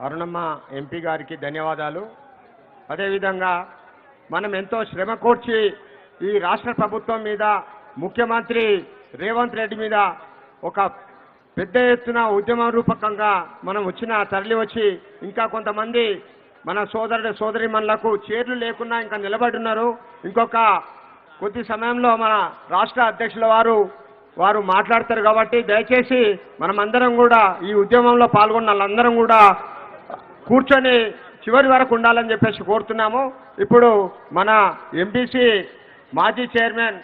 Arunamma MP గారికి ధన్యవాదాలు. అదేవిధంగా మనం ఎంతో శ్రమ కోర్చి ఈ రాష్ట్ర ప్రభుత్వం మీద ముఖ్యమంత్రి రేవంత్ రెడ్డి మీద ఒక పెద్ద ఎత్తున ఉద్యమ రూపకంగా మనం తరలి వచ్చి ఇంకా కొంతమంది మన సోదరిమణులకు చైర్లు లేకుండా ఇంకా నిలబడి ఉన్నారు. ఇంకొక కొద్ది సమయంలో మన రాష్ట్ర అధ్యక్షుల వారు మాట్లాడతారు కాబట్టి దయచేసి మనమందరం కూడా ఈ ఉద్యమంలో పాల్గొన్న వాళ్ళందరం కూడా కూర్చొని చివరి వరకు ఉండాలని చెప్పేసి కోరుతున్నాము. ఇప్పుడు మన ఎంపీసీ మాజీ చైర్మన్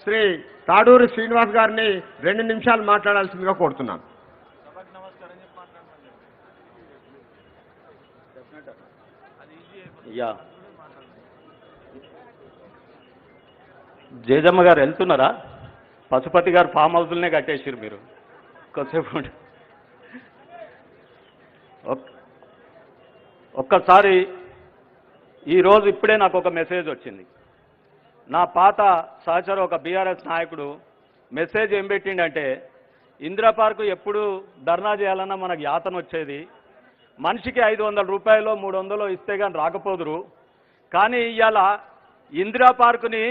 శ్రీ తాడూరి శ్రీనివాస్ గారిని 2 నిమిషాలు మాట్లాడాల్సిందిగా కోరుతున్నాను. జేజమ్మ గారు వెళ్తున్నారా? పశుపతి గారు ఫామ్ హౌస్లనే కట్టేసారు. మీరు కొద్దిసేపు ఒక్కసారి ఈరోజు ఇప్పుడే నాకు ఒక మెసేజ్ వచ్చింది. నా పాత సహచరు ఒక బీఆర్ఎస్ నాయకుడు మెసేజ్ ఏం పెట్టిండంటే, ఇందిరా పార్కు ఎప్పుడు ధర్నా చేయాలన్నా మనకు యాతన వచ్చేది, మనిషికి 500 రూపాయలు 300 ఇస్తే కానీ రాకపోదురు, కానీ ఇవాళ ఇందిరా పార్కుని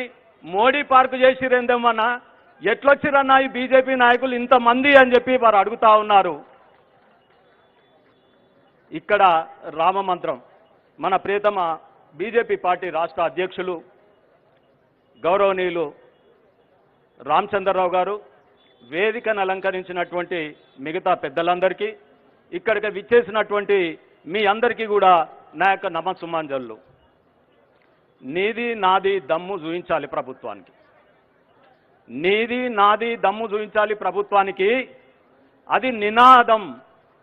మోడీ పార్కు చేసిరేందేమన్నా, ఎట్లొచ్చిరన్నా ఈ బీజేపీ నాయకులు ఇంతమంది అని చెప్పి వారు అడుగుతా ఉన్నారు. ఇక్కడ రామమంత్రం మన ప్రియతమ బీజేపీ పార్టీ రాష్ట్ర అధ్యక్షులు గౌరవనీయులు రామచంద్రరావు గారు, వేదికను అలంకరించినటువంటి మిగతా పెద్దలందరికీ, ఇక్కడికి విచ్చేసినటువంటి మీ అందరికీ కూడా నా యొక్క నమస్సుమాంజలు. నీది నాది దమ్ము చూయించాలి ప్రభుత్వానికి, నీది నాది దమ్ము చూయించాలి ప్రభుత్వానికి. అది నినాదం,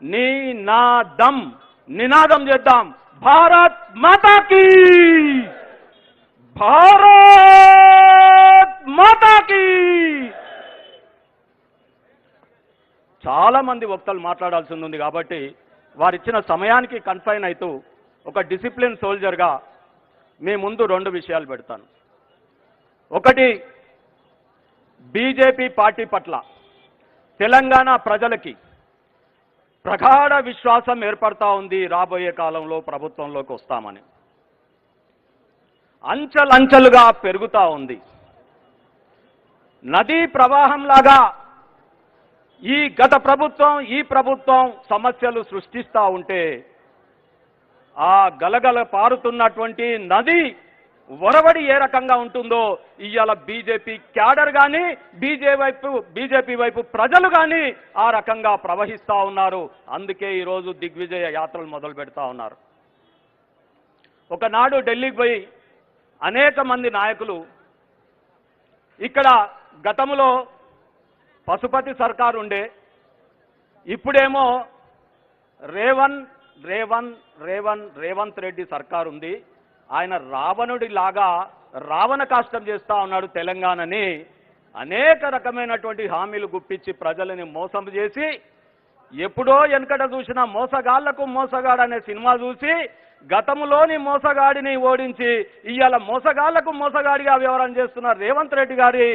నీ నా దమ్ నినాదం చేద్దాం. భారత్ మాతాకి, భారత్ మాతాకి. చాలా మంది వక్తలు మాట్లాడాల్సి ఉంది కాబట్టి వారిచ్చిన సమయానికి కన్ఫైన్ అవుతూ ఒక డిసిప్లిన్ సోల్జర్గా మీ ముందు 2 విషయాలు పెడతాను. ఒకటి, బీజేపీ పార్టీ పట్ల తెలంగాణ ప్రజలకి ప్రగాఢ విశ్వాసం ఏర్పడతా ఉంది. రాబోయే కాలంలో ప్రభుత్వంలోకి వస్తామని అంచెలంచెలుగా పెరుగుతూ ఉంది. నదీ ప్రవాహంలాగా ఈ గత ప్రభుత్వం ఈ ప్రభుత్వం సమస్యలు సృష్టిస్తూ ఉంటే ఆ గలగల పారుతున్నటువంటి నది ఒరవడి ఏ రకంగా ఉంటుందో ఇవాళ బీజేపీ క్యాడర్ కానీ బీజేపీ వైపు ప్రజలు కానీ ఆ రకంగా ప్రవహిస్తూ ఉన్నారు. అందుకే ఈరోజు దిగ్విజయ యాత్రలు మొదలు పెడతా ఉన్నారు. ఒకనాడు ఢిల్లీకి పోయి అనేక మంది నాయకులు ఇక్కడ గతంలో పశుపతి సర్కారు ఉండే, ఇప్పుడేమో రేవంత్ రెడ్డి సర్కారు ఉంది. ఆయన రావణుడి లాగా రావణ కాష్టం చేస్తూ ఉన్నాడు తెలంగాణని. అనేక రకమైనటువంటి హామీలు గుప్పించి ప్రజలని మోసం చేసి, ఎప్పుడో వెనకట చూసిన మోసగాళ్లకు మోసగాడు అనే సినిమా చూసి గతంలోని మోసగాడిని ఓడించి ఇవాళ మోసగాళ్లకు మోసగాడిగా వ్యవహారం చేస్తున్న రేవంత్ రెడ్డి గారి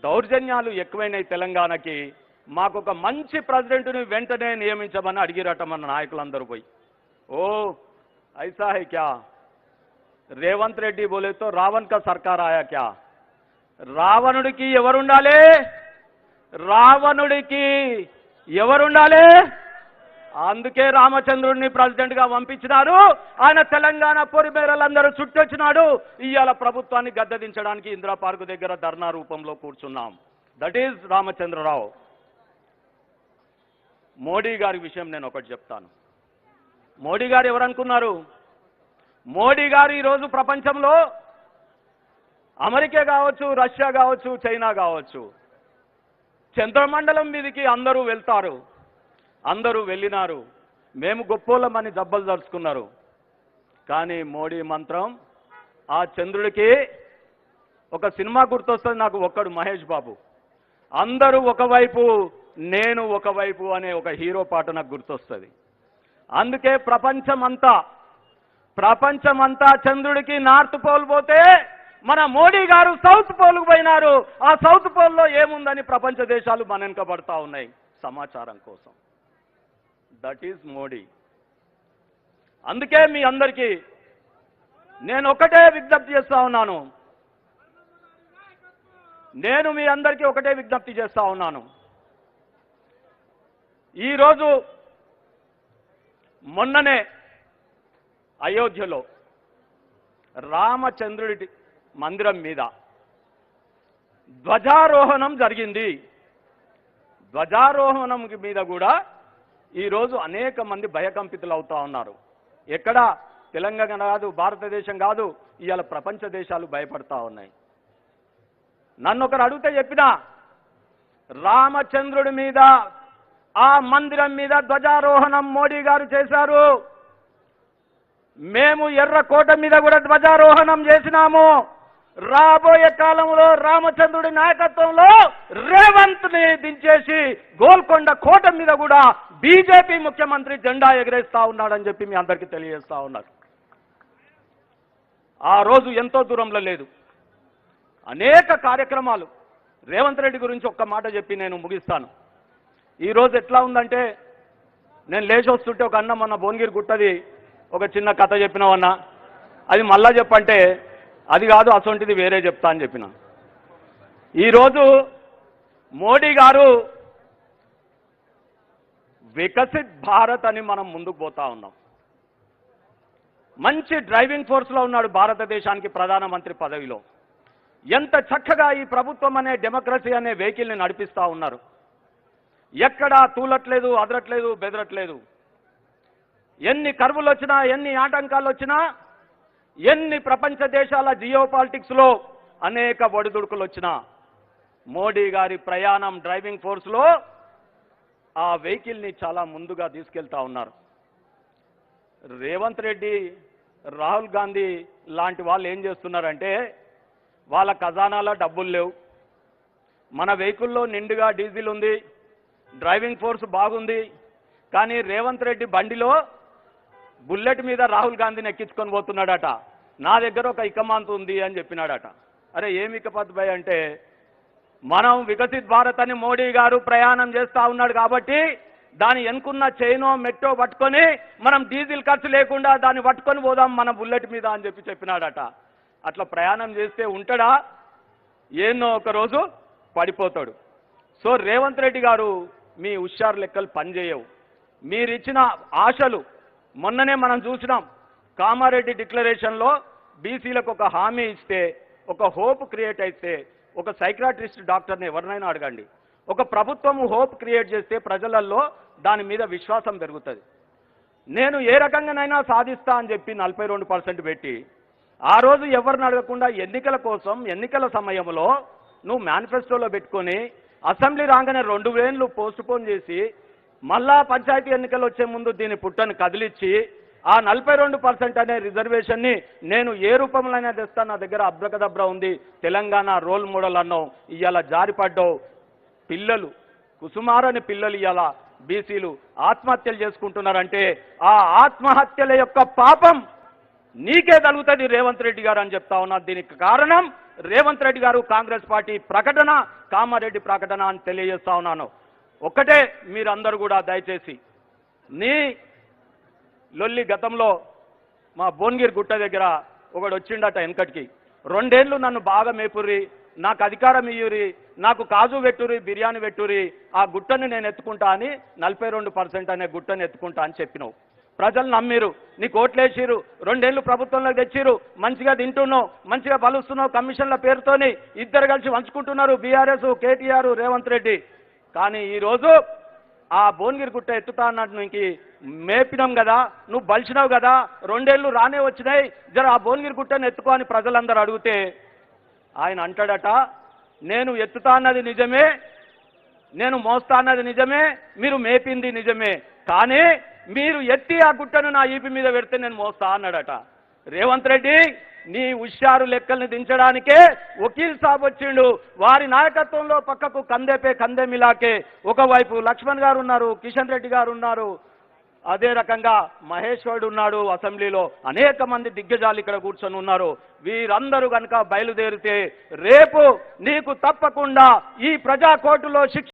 దౌర్జన్యాలు ఎక్కువైనాయి తెలంగాణకి. మాకు ఒక మంచి ప్రెసిడెంట్ని వెంటనే నియమించమని అడిగిరట మన నాయకులందరూ పోయి. ఓ ऐसा है क्या? రేవంత్ రెడ్డి बोले तो रावण का सरकार आया क्या? రావణుడికి ఎవరుండాలి? రావణుడికి ఎవరుండాలి? అందుకే రామచంద్రుడిని ప్రెసిడెంట్ గా పంపించినారు. ఆయన తెలంగాణ పొరిమేరలందరూ చుట్టొచ్చినాడు. ఇవాళ ప్రభుత్వాన్ని గద్దెదించడానికి ఇందిరా పార్కు దగ్గర ధర్నా రూపంలో కూర్చున్నాం. That is Ramachandra Rao. మోడీ గారి విషయం నేను ఒకటి చెప్తాను. మోడీ గారు ఎవరనుకున్నారు? మోడీ గారు ఈరోజు ప్రపంచంలో అమెరికా కావచ్చు, రష్యా కావచ్చు, చైనా కావచ్చు, చంద్రమండలం మీదకి అందరూ వెళ్తారు. అందరూ వెళ్ళినారు. మేము గొప్పోళ్ళమని దెబ్బలు దరుచుకున్నారు. కానీ మోడీ మంత్రం ఆ చంద్రుడికి ఒక సినిమా గుర్తొస్తుంది నాకు, ఒక్కడు మహేష్ బాబు, అందరూ ఒకవైపు నేను ఒకవైపు అనే ఒక హీరో పాట నాకు గుర్తొస్తుంది. అందుకే ప్రపంచమంతా చంద్రుడికి నార్త్ పోల్ పోతే మన మోడీ గారు సౌత్ పోల్కు పోయినారు. ఆ సౌత్ పోల్లో ఏముందని ప్రపంచ దేశాలు మన వెనుక పడతా ఉన్నాయి సమాచారం కోసం. That is Modi. అందుకే మీ అందరికీ నేను ఒకటే విజ్ఞప్తి చేస్తా ఉన్నాను. నేను మీ అందరికీ ఒకటే విజ్ఞప్తి చేస్తా ఉన్నాను. ఈరోజు మొన్ననే అయోధ్యలో రామచంద్రుడి మందిరం మీద ధ్వజారోహణం జరిగింది. ధ్వజారోహణం మీద కూడా ఈరోజు అనేక మంది భయకంపితులు అవుతా ఉన్నారు. ఎక్కడ తెలంగాణ కాదు, భారతదేశం కాదు, ఇవాళ ప్రపంచ దేశాలు భయపడతా ఉన్నాయి. నన్ను ఒకరు అడిగితే చెప్పినా, రామచంద్రుడి మీద ఆ మందిరం మీద ధ్వజారోహణం మోడీ గారు చేశారు. మేము ఎర్రకోట మీద కూడా ధ్వజారోహణం చేసినాము. రాబోయే కాలంలో రామచంద్రుడి నాయకత్వంలో రేవంత్ ని దించేసి గోల్కొండ కోట మీద కూడా బీజేపీ ముఖ్యమంత్రి జెండా ఎగరేస్తా ఉన్నాడని చెప్పి మీ అందరికీ తెలియజేస్తా ఉన్నారు. ఆ రోజు ఎంతో దూరంలో లేదు. అనేక కార్యక్రమాలు. రేవంత్ రెడ్డి గురించి ఒక్క మాట చెప్పి నేను ముగిస్తాను. ఈరోజు ఎట్లా ఉందంటే, నేను లేచి వస్తుంటే ఒక అన్న మొన్న భువనగిరి గుట్టది ఒక చిన్న కథ చెప్పినావన్నా, అది మళ్ళా చెప్పంటే అది కాదు, అసొంటిది వేరే చెప్తా అని చెప్పిన. ఈరోజు మోడీ గారు వికసిత్ భారత్ అని మనం ముందుకు పోతా ఉన్నాం. మంచి డ్రైవింగ్ ఫోర్స్లో ఉన్నాడు భారతదేశానికి ప్రధానమంత్రి పదవిలో. ఎంత చక్కగా ఈ ప్రభుత్వం అనే డెమోక్రసీ అనే వెహికల్ని నడిపిస్తూ ఉన్నారు. ఎక్కడా తూలట్లేదు, అదరట్లేదు, బెదరట్లేదు. ఎన్ని కర్వులు వచ్చినా, ఎన్ని ఆటంకాలు వచ్చినా, ఎన్ని ప్రపంచ దేశాల జియో పాలిటిక్స్లో అనేక ఒడిదుడుకులు వచ్చినా, మోడీ గారి ప్రయాణం డ్రైవింగ్ ఫోర్స్లో ఆ వెహికల్ని చాలా ముందుగా తీసుకెళ్తా ఉన్నారు. రేవంత్ రెడ్డి, రాహుల్ గాంధీ లాంటి వాళ్ళు ఏం చేస్తున్నారంటే, వాళ్ళ ఖజానాలో డబ్బులు లేవు, మన వెహికల్లో నిండుగా డీజిల్ ఉంది, డ్రైవింగ్ ఫోర్స్ బాగుంది, కానీ రేవంత్ రెడ్డి బండిలో బుల్లెట్ మీద రాహుల్ గాంధీని ఎక్కించుకొని పోతున్నాడట. నా దగ్గర ఒక ఇకమాంత్ ఉంది అని చెప్పినాడట. అరే ఏమి ఇకపత్ భయ్ అంటే, మనం వికసిత్ భారత్ అని మోడీ గారు ప్రయాణం చేస్తూ ఉన్నాడు కాబట్టి దాని ఎన్నుకున్న చైనో మెట్టో పట్టుకొని మనం డీజిల్ ఖర్చు లేకుండా దాన్ని పట్టుకొని పోదాం మన బుల్లెట్ మీద అని చెప్పినాడట. అట్లా ప్రయాణం చేస్తే ఉంటాడా? ఏన్నో ఒకరోజు పడిపోతాడు. సో రేవంత్ రెడ్డి గారు, మీ హుషారు లెక్కలు పనిచేయవు. మీరిచ్చిన ఆశలు మొన్ననే మనం చూసినాం. కామారెడ్డి డిక్లరేషన్లో బీసీలకు ఒక హామీ ఇస్తే, ఒక హోప్ క్రియేట్ అయితే, ఒక సైక్రాట్రిస్ట్ డాక్టర్ని ఎవరినైనా అడగండి, ఒక ప్రభుత్వం హోప్ క్రియేట్ చేస్తే ప్రజలలో దాని మీద విశ్వాసం పెరుగుతుంది. నేను ఏ రకంగానైనా సాధిస్తా అని చెప్పి 42% పెట్టి ఆ రోజు ఎవరిని అడగకుండా ఎన్నికల కోసం, ఎన్నికల సమయంలో నువ్వు మేనిఫెస్టోలో పెట్టుకొని అసెంబ్లీ రాగానే 2 ఏళ్ళు పోస్ట్పోన్ చేసి మళ్ళా పంచాయతీ ఎన్నికలు వచ్చే ముందు దీని పుట్టను కదిలిచ్చి ఆ 42% అనే రిజర్వేషన్ని నేను ఏ రూపంలోనైనా తెస్తా, నా దగ్గర అబ్రకదబ్ర ఉంది, తెలంగాణ రోల్ మోడల్ అన్నావు, ఇవాళ జారిపడ్డావు. పిల్లలు, కుసుమారని పిల్లలు ఇవాళ బీసీలు ఆత్మహత్యలు చేసుకుంటున్నారంటే ఆ ఆత్మహత్యల యొక్క పాపం నీకే తగులుతుంది రేవంత్ రెడ్డి గారు అని చెప్తా ఉన్నా. దీనికి కారణం రేవంత్ రెడ్డి గారు, కాంగ్రెస్ పార్టీ ప్రకటన, కామారెడ్డి ప్రకటన అని తెలియజేస్తా ఉన్నాను. ఒక్కటే మీరందరూ కూడా దయచేసి, నీ లొల్లి గతంలో మా భువనగిరి గుట్ట దగ్గర ఒకడు వచ్చిండట వెనకటికి, 2 ఏళ్ళు నన్ను బాగా మేపుర్రి, నాకు అధికారం ఇయ్యురి, నాకు కాజు పెట్టురి, బిర్యానీ పెట్టురి, ఆ గుట్టని నేను ఎత్తుకుంటా అని 42% అనే గుట్టని ఎత్తుకుంటా అని చెప్పినావు. ప్రజలు నమ్మిరు, నీకు ఓట్లేసిరు, 2 ఏళ్ళు ప్రభుత్వంలో తెచ్చిరు, మంచిగా తింటున్నావు, మంచిగా బలుస్తున్నావు, కమిషన్ల పేరుతోని ఇద్దరు కలిసి వంచుకుంటున్నారు, బీఆర్ఎస్, కేటీఆర్, రేవంత్ రెడ్డి. కానీ ఈరోజు ఆ భువనగిరి గుట్ట ఎత్తుతా అన్నట్టు నీకు మేపినాం కదా, నువ్వు బలిచినావు కదా, 2 ఏళ్ళు రానే వచ్చినాయి, జర ఆ భువనగిరి గుట్టని ఎత్తుకో అని ప్రజలందరూ అడిగితే ఆయన అంటాడట, నేను ఎత్తుతా అన్నది నిజమే, నేను మోస్తా అన్నది నిజమే, మీరు మేపింది నిజమే, కానీ మీరు ఎత్తి ఆ గుట్టను నా ఈపి మీద పెడితే నేను మోస్తా అన్నాడట. రేవంత్ రెడ్డి, నీ హుషారు లెక్కల్ని దించడానికే వకీల్ సాబ్ వచ్చిండు. వారి నాయకత్వంలో పక్కకు కందే మిలాకే ఒకవైపు లక్ష్మణ్ గారు ఉన్నారు, కిషన్ రెడ్డి గారు ఉన్నారు, అదే రకంగా మహేశ్వరుడు ఉన్నాడు, అసెంబ్లీలో అనేక మంది దిగ్గజాలు ఇక్కడ కూర్చొని ఉన్నారు. వీరందరూ కనుక బయలుదేరితే రేపు నీకు తప్పకుండా ఈ ప్రజా కోర్టులో శిక్ష